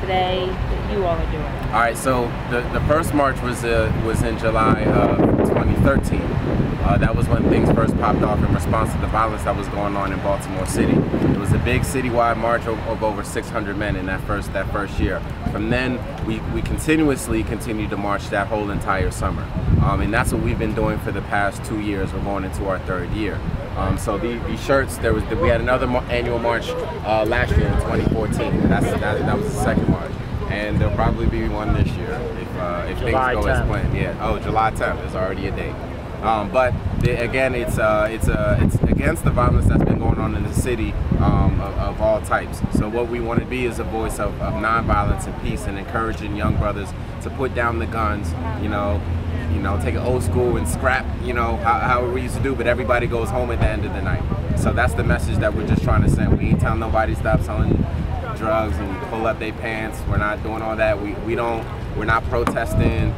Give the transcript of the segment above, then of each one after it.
today that you all are doing? All right, so the first march was in July of 2013. That was when things first popped off in response to the violence that was going on in Baltimore City. It was a big citywide march of over 600 men in that first year. From then, we continuously continued to march that whole entire summer. And that's what we've been doing for the past 2 years. We're going into our third year. So these shirts, we had another annual march last year in 2014. That was the second march. And there'll probably be one this year if things go as planned. Yeah. Oh, July 10th is already a date. But again, it's against the violence that's been going on in the city of all types. So what we want to be is a voice of nonviolence and peace, and encouraging young brothers to put down the guns. Take an old school and scrap. How we used to do, but everybody goes home at the end of the night. So that's the message that we're just trying to send. We ain't telling nobody to stop selling drugs and pull up their pants. We're not doing all that. We're not protesting.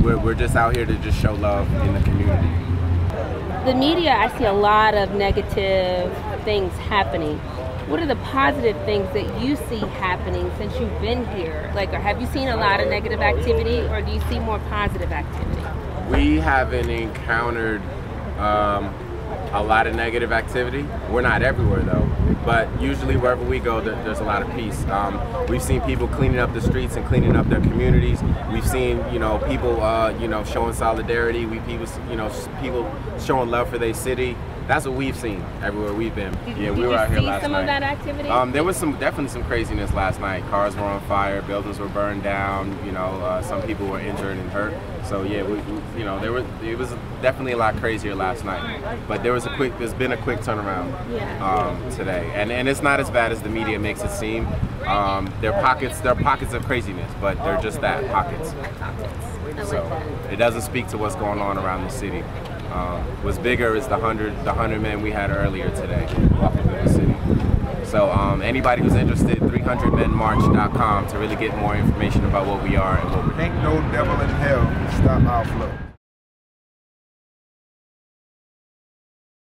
We're just out here to just show love in the community. The media, I see a lot of negative things happening. What are the positive things that you see happening since you've been here? Like, have you seen a lot of negative activity, or do you see more positive activity? We haven't encountered a lot of negative activity. We're not everywhere though, but usually wherever we go, there's a lot of peace. We've seen people cleaning up the streets and cleaning up their communities. We've seen, people, showing solidarity. People showing love for their city. That's what we've seen everywhere we've been. We were out here last night. Did you see some of that activity? There was definitely some craziness last night. Cars were on fire, buildings were burned down. Some people were injured and hurt. So yeah, it was definitely a lot crazier last night. But there's been a quick turnaround today, and it's not as bad as the media makes it seem. There are pockets of craziness, but they're just that, pockets. So it doesn't speak to what's going on around the city. What's bigger is the 100 men we had earlier today walking through the city. So anybody who's interested, 300menmarch.com to really get more information about what we are and what we're doing. Ain't no devil in hell can stop our flow.